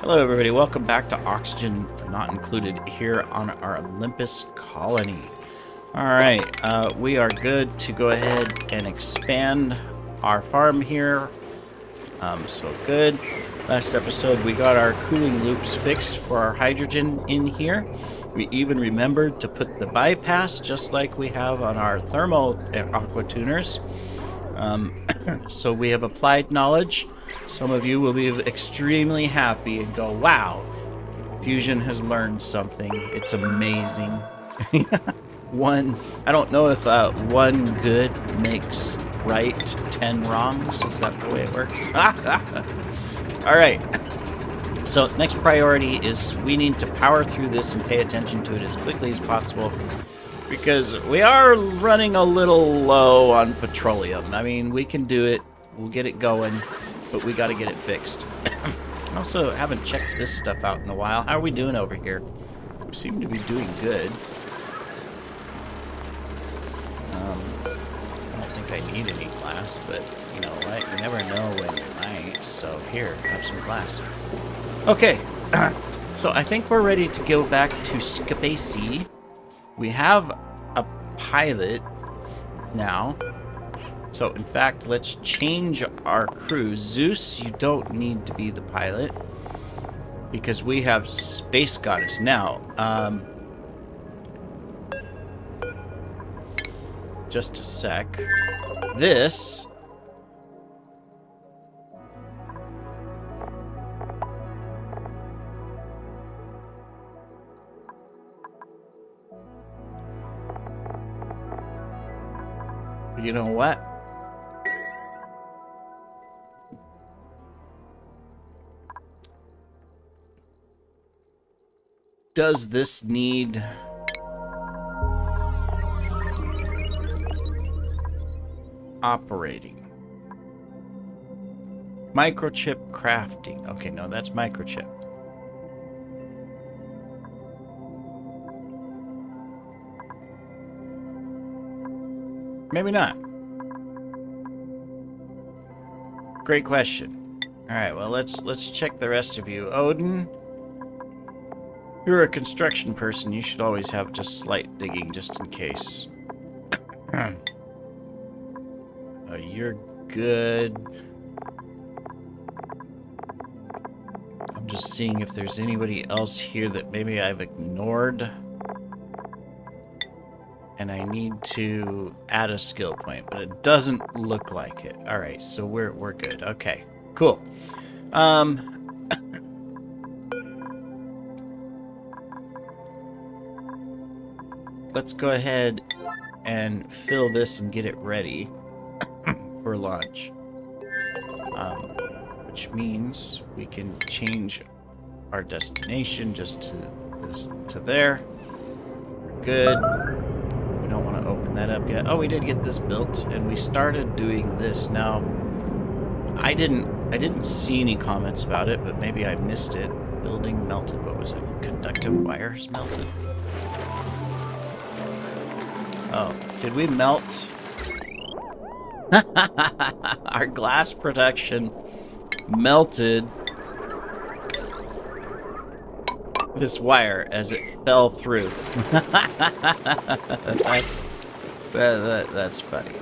Hello everybody, welcome back to Oxygen Not Included here on our Olympus colony. Alright, we are good to go ahead and expand our farm here. So good. Last episode we got our cooling loops fixed for our hydrogen in here. We even remembered to put the bypass just like we have on our thermal aqua tuners. So we have applied knowledge. Some of you will be extremely happy and go, wow, Fusion has learned something. It's amazing. I don't know if one good makes right 10 wrongs. Is that the way it works? All right. So next priority is we need to power through this and pay attention to it as quickly as possible, because we are running a little low on petroleum. I mean, we can do it. We'll get it going, but we got to get it fixed. I also haven't checked this stuff out in a while. How are we doing over here? We seem to be doing good. I don't think I need any glass, but you know what? You never know when you might. So here, have some glass. Okay, so I think we're ready to go back to Skabasi. We have a pilot now. So, in fact, let's change our crew. Zeus, you don't need to be the pilot, because we have Space Goddess now. Just a sec. This... You know what? Does this need... operating? Microchip crafting. Okay, no, that's microchip. Maybe not. Great question. Alright, well, let's check the rest of you. Odin, you're a construction person. You should always have just slight digging, just in case. You're good. I'm just seeing if there's anybody else here that maybe I've ignored. And I need to add a skill point, but it doesn't look like it. All right, so we're good. Okay, cool. Let's go ahead and fill this and get it ready for launch. Which means we can change our destination just to this to there. Good. We don't want to open that up yet. Oh, we did get this built, and we started doing this. Now, I didn't see any comments about it, but maybe I missed it. Building melted. What was it? Conductive wires melted. Oh, did we melt? Our glass production melted this wire as it fell through. That's funny.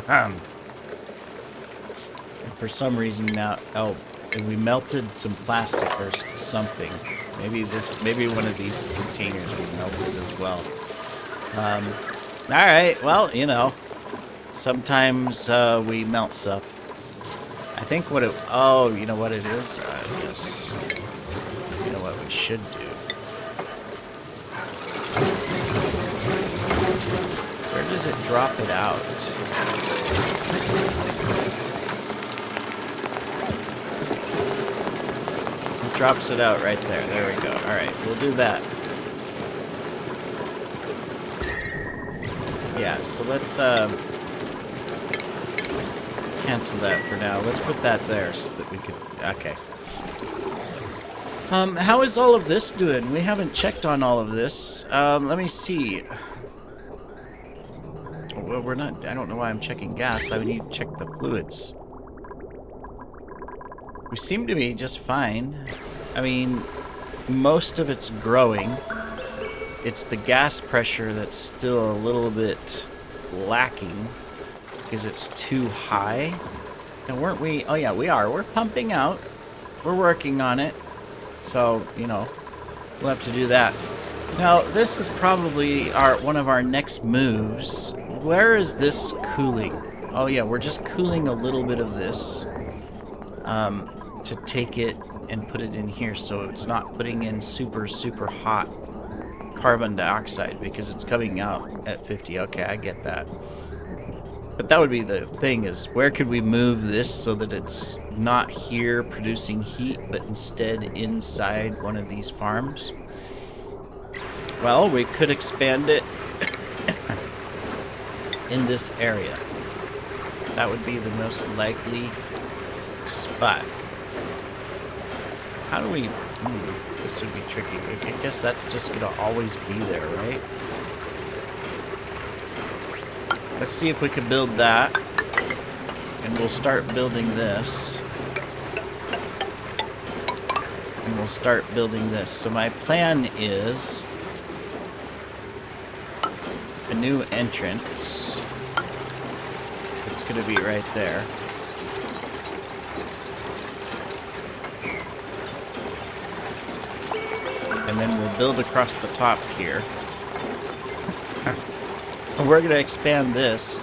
And for some reason now, oh, and we melted some plastic or something. Maybe one of these containers we melted as well. All right, well, you know, sometimes we melt stuff. I think what it... Oh, you know what it is? I guess... You know what we should do? Where does it drop it out? It drops it out right there. There we go. Alright, we'll do that. Yeah, so let's cancel that for now. Let's put that there so that we could... Okay. How is all of this doing? We haven't checked on all of this. Let me see. Well, we're not... I don't know why I'm checking gas. I would need to check the fluids. We seem to be just fine. I mean, most of it's growing. It's the gas pressure that's still a little bit lacking because it's too high. And weren't we? Oh yeah, we are. We're pumping out. We're working on it. So, you know, we'll have to do that. Now, this is probably one of our next moves. Where is this cooling? Oh yeah, we're just cooling a little bit of this to take it and put it in here so it's not putting in super, super hot carbon dioxide because it's coming out at 50. Okay, I get that. But that would be the thing, is where could we move this so that it's not here producing heat, but instead inside one of these farms? Well, we could expand it in this area. That would be the most likely spot. How do we... this would be tricky. I guess that's just going to always be there, right? Let's see if we can build that. And we'll start building this. And we'll start building this. So my plan is a new entrance. It's going to be right there. And then we'll build across the top here. And we're going to expand this.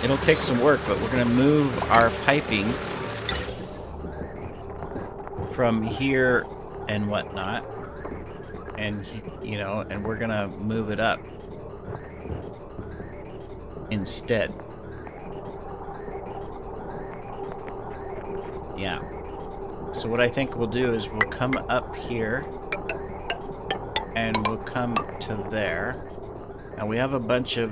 It'll take some work, but we're going to move our piping from here and whatnot. And, you know, and we're going to move it up instead. Yeah. So what I think we'll do is we'll come up here and we'll come to there. And we have a bunch of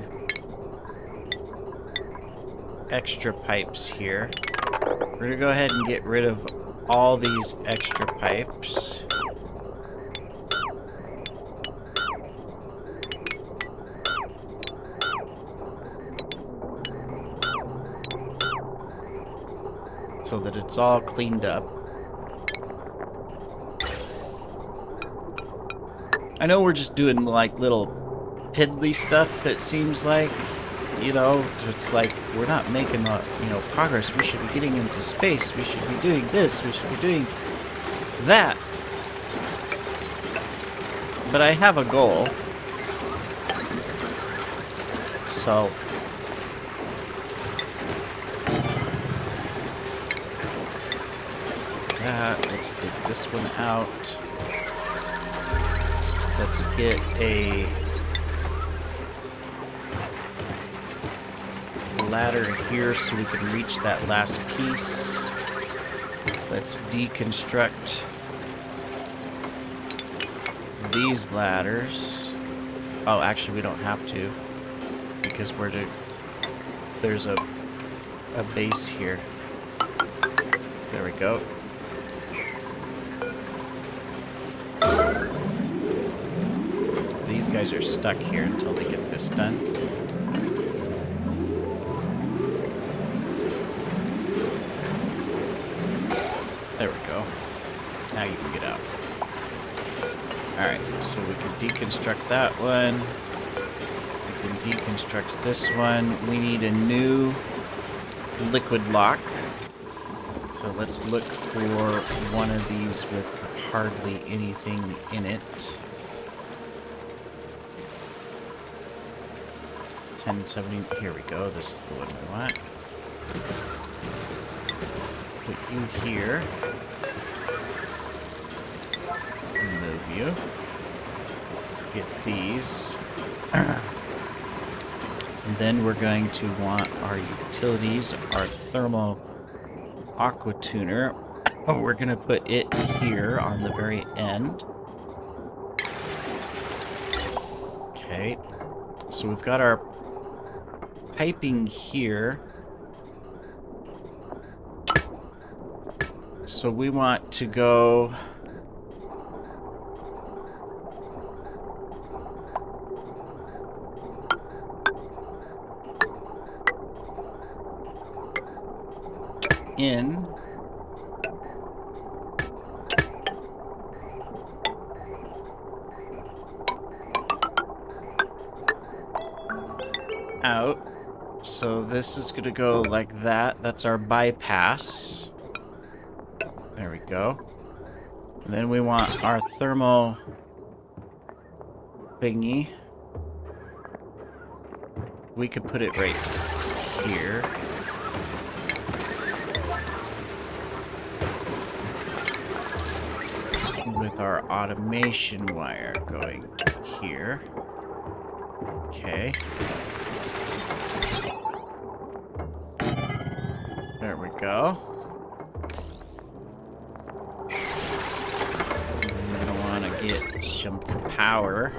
extra pipes here. We're going to go ahead and get rid of all these extra pipes. So that it's all cleaned up. I know we're just doing like little piddly stuff, it seems like. You know, it's like we're not making progress. We should be getting into space. We should be doing this. We should be doing that. But I have a goal. So let's dig this one out. Let's get a ladder here so we can reach that last piece. Let's deconstruct these ladders. Oh, actually we don't have to, because there's a base here. There we go. These guys are stuck here until they get this done. There we go. Now you can get out. Alright, so we can deconstruct that one. We can deconstruct this one. We need a new liquid lock. So let's look for one of these with hardly anything in it. 1070. Here we go. This is the one we want. Put you here. Move you. Get these. And then we're going to want our utilities, our thermal aqua tuner. Oh, we're going to put it here on the very end. Okay. So we've got our piping here. So we want to go in out. So this is going to go like that. That's our bypass. There we go. And then we want our thermal thingy. We could put it right here. With our automation wire going here. Okay. There we go. I don't want to get some power.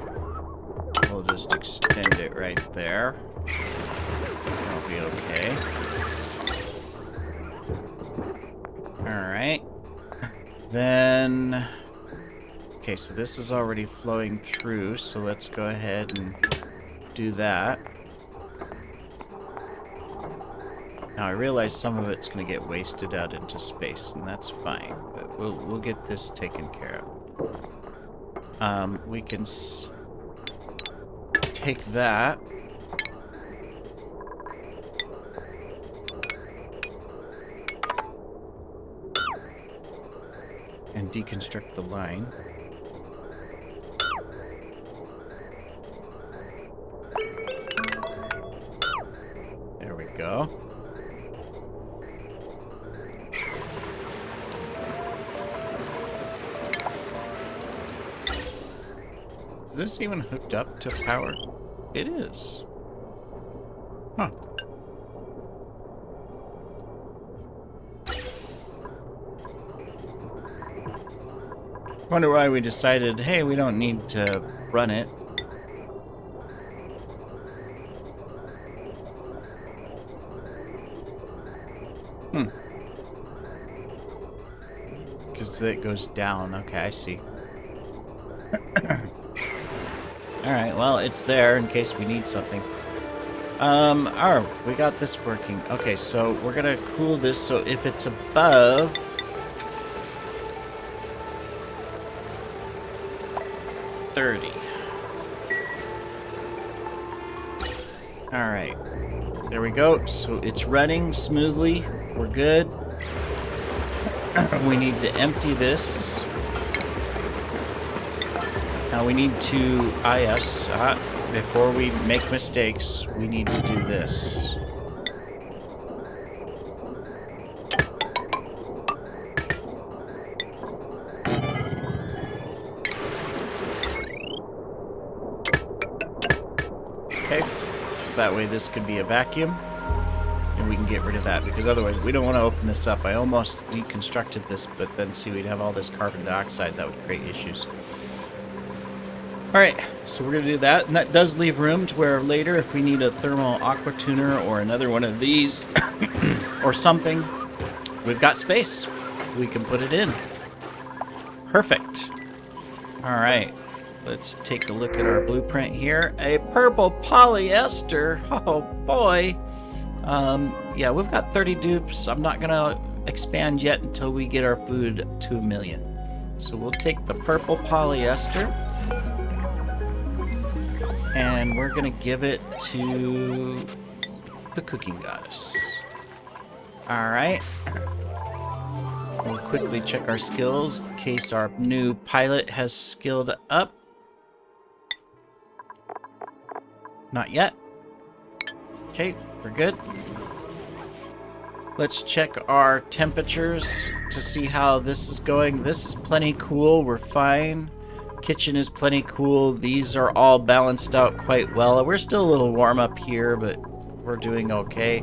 We'll just extend it right there. That'll be okay. Alright. Then... Okay, so this is already flowing through, so let's go ahead and do that. Now I realize some of it's going to get wasted out into space, and that's fine, but we'll get this taken care of. We can take that. And deconstruct the line. There we go. Is this even hooked up to power? It is. Huh. Wonder why we decided, hey, we don't need to run it. Because it goes down. Okay, I see. Alright, well, it's there in case we need something. Oh, we got this working. Okay, so we're gonna cool this so if it's above... Alright. There we go. So it's running smoothly. We're good. We need to empty this. Now we need to before we make mistakes, we need to do this. Okay, so that way this could be a vacuum, and we can get rid of that, because otherwise we don't want to open this up. I almost deconstructed this, but then see, we'd have all this carbon dioxide that would create issues. Alright, so we're going to do that, and that does leave room to where later, if we need a thermal aqua tuner or another one of these, or something, we've got space. We can put it in. Perfect. Alright, let's take a look at our blueprint here. A purple polyester. Oh boy. Yeah, we've got 30 dupes. I'm not going to expand yet until we get our food to 1 million. So we'll take the purple polyester. And we're going to give it to the cooking goddess. Alright. We'll quickly check our skills in case our new pilot has skilled up. Not yet. Okay, we're good. Let's check our temperatures to see how this is going. This is plenty cool. We're fine. Kitchen is plenty cool. These are all balanced out quite well. We're still a little warm up here, but we're doing okay.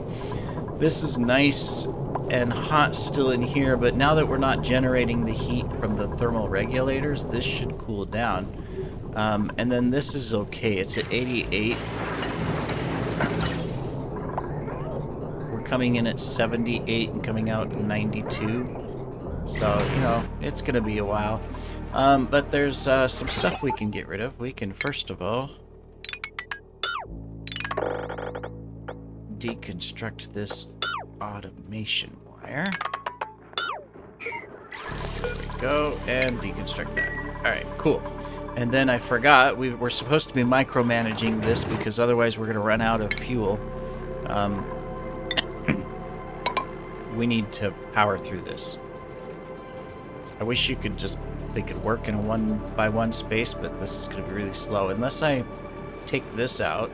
This is nice and hot still in here, but now that we're not generating the heat from the thermal regulators, this should cool down. And then this is okay. It's at 88. We're coming in at 78 and coming out at 92. So, you know, it's going to be a while. But there's some stuff we can get rid of. We can, first of all, deconstruct this automation wire. There we go, and deconstruct that. Alright, cool. And then I forgot, we're supposed to be micromanaging this because otherwise we're going to run out of fuel. We need to power through this. I wish you could just, they could work in a 1x1 space, but this is going to be really slow. Unless I take this out,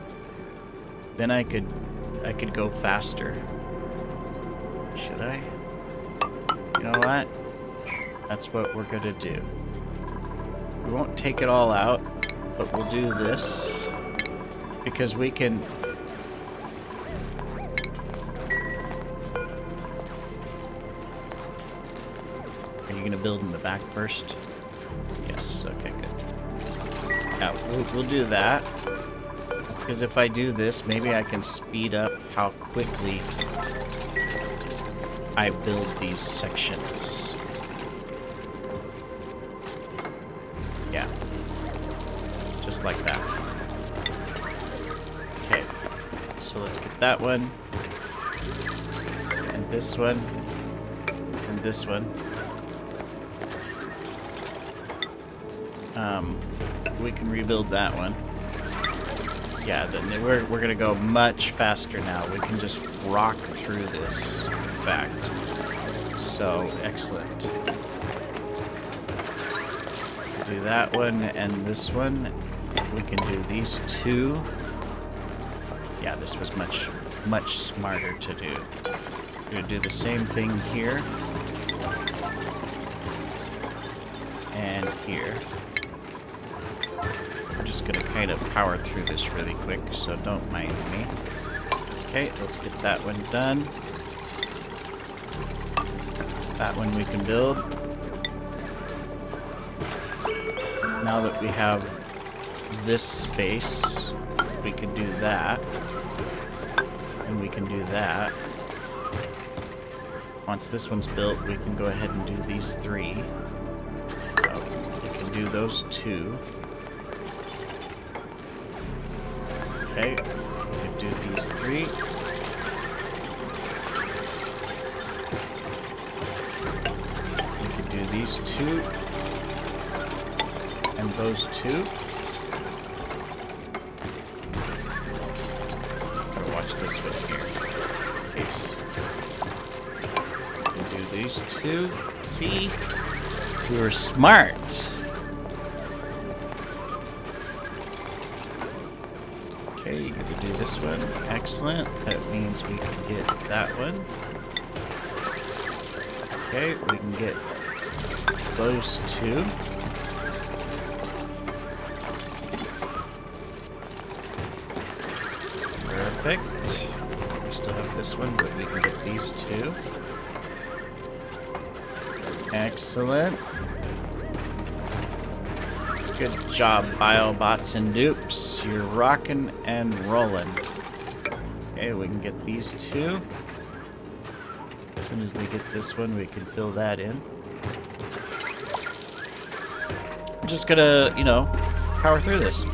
then I could go faster. Should I? You know what? That's what we're going to do. We won't take it all out, but we'll do this because we can... Are you going to build in the back first? Yes, okay, good. Yeah, we'll do that. Because if I do this, maybe I can speed up how quickly I build these sections. Yeah. Just like that. Okay. So let's get that one. And this one. And this one. We can rebuild that one. Yeah, then we're gonna go much faster now. We can just rock through this, in fact. So, excellent. Do that one and this one. We can do these two. Yeah, this was much smarter to do. We're gonna do the same thing here. And here. I'm just gonna kind of power through this really quick, so don't mind me. Okay, let's get that one done. That one we can build. Now that we have this space, we can do that. And we can do that. Once this one's built, we can go ahead and do these three. We can do those two. Okay, we can do these three. We can do these two. And those two. Gotta watch this one here. Case. We can do these two. See? We were smart. Okay, you get to do this one. Excellent. That means we can get that one. Okay, we can get those two. Perfect. We still have this one, but we can get these two. Excellent. Good job, BioBots and dupes. You're rocking and rolling. Okay, we can get these two. As soon as they get this one, we can fill that in. I'm just gonna, you know, power through this.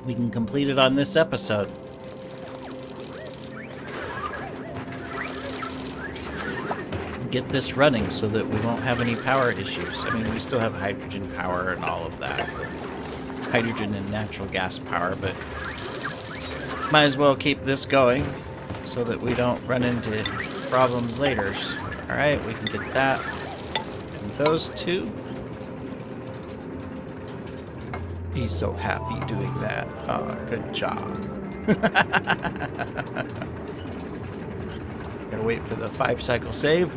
We can complete it on this episode. Get this running so that we won't have any power issues. I mean, we still have hydrogen power and all of that. Hydrogen and natural gas power, but might as well keep this going so that we don't run into problems later. Alright, we can get that. And those two. He's so happy doing that. Oh, good job. Gotta wait for the 5-cycle save.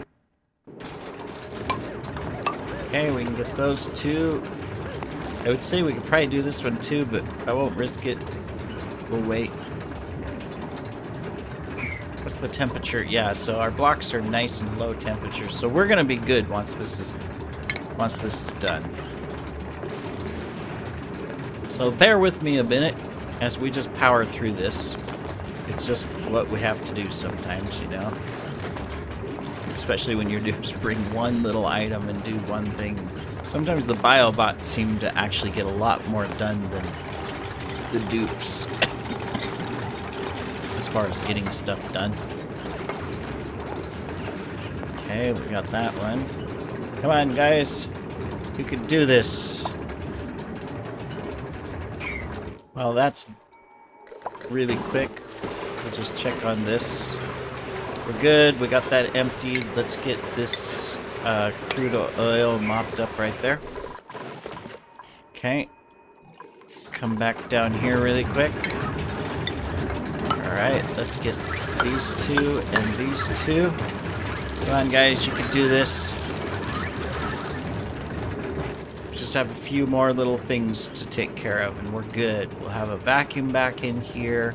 Okay, we can get those two. I would say we could probably do this one too, but I won't risk it. We'll wait. What's the temperature? Yeah, so our blocks are nice and low temperature, so we're gonna be good once this is done. So bear with me a minute as we just power through this. It's just what we have to do sometimes, you know? Especially when you're just bring one little item and do one thing. Sometimes the BioBots seem to actually get a lot more done than the dupes. As far as getting stuff done. Okay, we got that one. Come on, guys. You can do this. Well, that's really quick. We'll just check on this. We're good. We got that emptied. Let's get this crude oil mopped up right there. Okay. Come back down here really quick. Alright, let's get these two and these two. Come on, guys, you can do this. Just have a few more little things to take care of, and we're good. We'll have a vacuum back in here.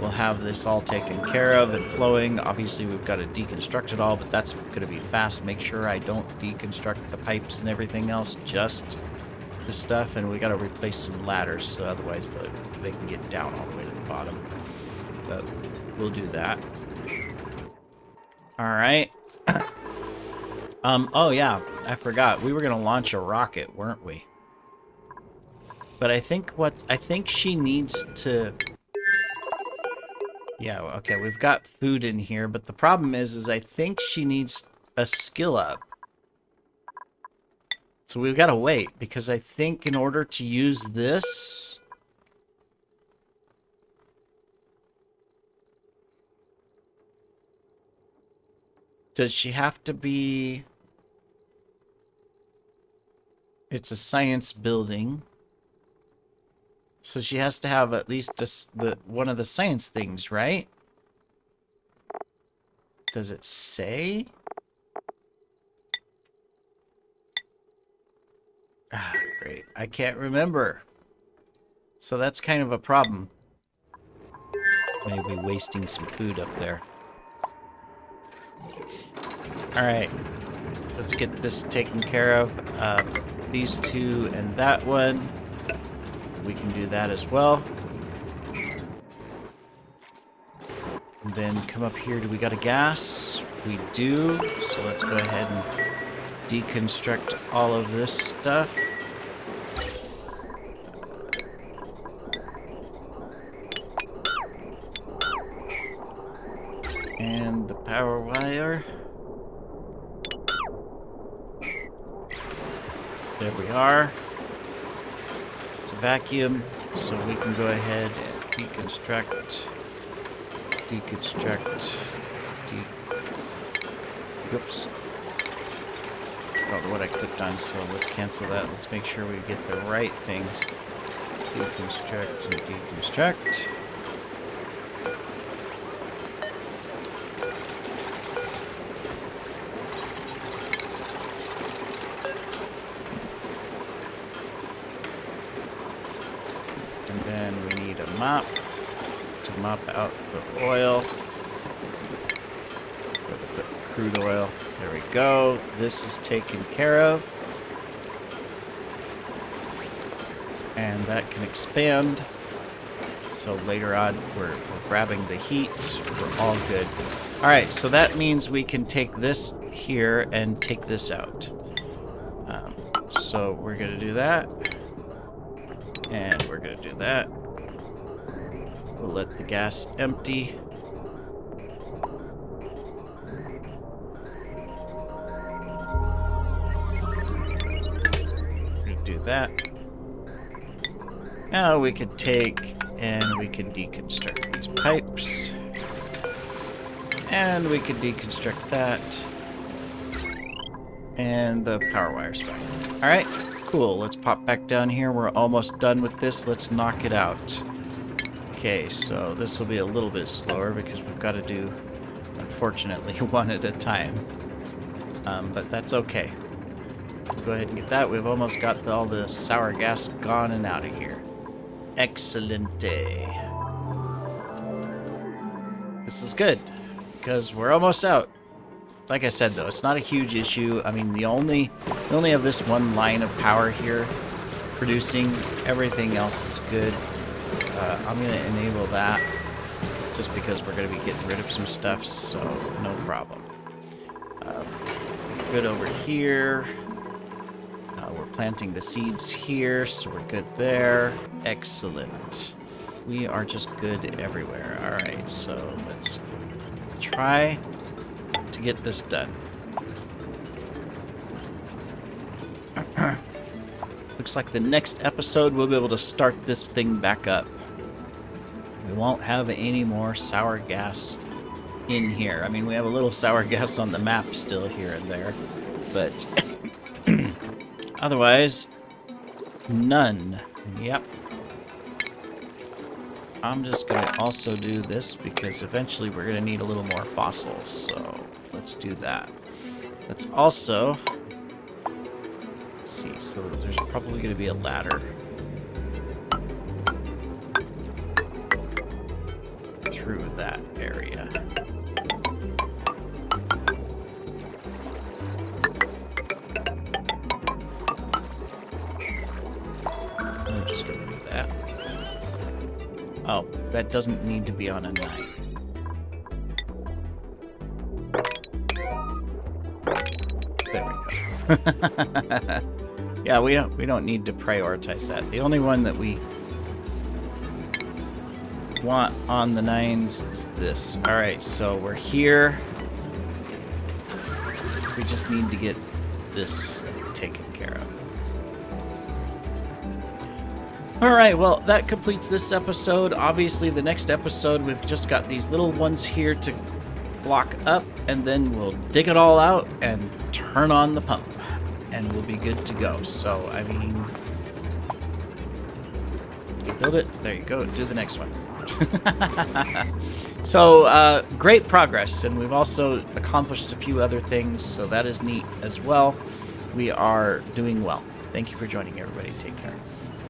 We'll have this all taken care of and flowing. Obviously, we've got to deconstruct it all, but that's going to be fast. Make sure I don't deconstruct the pipes and everything else, just the stuff. And we got to replace some ladders, so otherwise they can get down all the way to the bottom. But we'll do that. All right. Oh yeah, I forgot. We were gonna launch a rocket, weren't we? But I think she needs to... Yeah, okay, we've got food in here, but the problem is I think she needs a skill up. So we've got to wait, because I think in order to use this... Does she have to be... It's a science building. So she has to have at least one of the science things, right? Does it say? Ah, great. I can't remember. So that's kind of a problem. Maybe wasting some food up there. Alright. Let's get this taken care of. These two and that one. We can do that as well. And then come up here. Do we got a gas? We do. So let's go ahead and deconstruct all of this stuff. And the power wire. There we are. It's a vacuum, so we can go ahead and deconstruct. Oops. I don't know what I clicked on, so let's cancel that. Let's make sure we get the right things. Deconstruct and deconstruct. And then we need a mop to mop out the oil. The crude oil. There we go. This is taken care of. And that can expand. So later on, we're grabbing the heat. We're all good. Alright, so that means we can take this here and take this out. So we're going to do that. And we're going to do that. We'll let the gas empty. Do that. Now we could take and we can deconstruct these pipes. And we can deconstruct that. And the power wire's back. Alright, cool. Let's pop back down here. We're almost done with this. Let's knock it out. Okay, so this will be a little bit slower because we've got to do, unfortunately, one at a time. But that's okay. Go ahead and get that. We've almost got all the sour gas gone and out of here. Excelente. This is good, because we're almost out. Like I said, though, it's not a huge issue. I mean, we only have this one line of power here producing. Everything else is good. I'm going to enable that just because we're going to be getting rid of some stuff, so no problem. Good over here. We're planting the seeds here, so we're good there. Excellent. We are just good everywhere. Alright, so let's try to get this done. Looks like the next episode we'll be able to start this thing back up. We won't have any more sour gas in here. I mean, we have a little sour gas on the map still here and there, but otherwise, none. Yep. I'm just going to also do this because eventually we're going to need a little more fossils, so let's do that. Let's also... Let's see, so there's probably going to be a ladder through that area. I'm just going to do that. Oh, that doesn't need to be on a knife. There we go. Yeah, we don't need to prioritize that. The only one that we want on the 9s is this. All right, so we're here. We just need to get this taken care of. All right, well, that completes this episode. Obviously, the next episode, we've just got these little ones here to block up, and then we'll dig it all out and turn on the pump, and we'll be good to go. So, I mean, you build it. There you go. Do the next one. So, great progress, and we've also accomplished a few other things, so that is neat as well. We are doing well. Thank you for joining, everybody. Take care.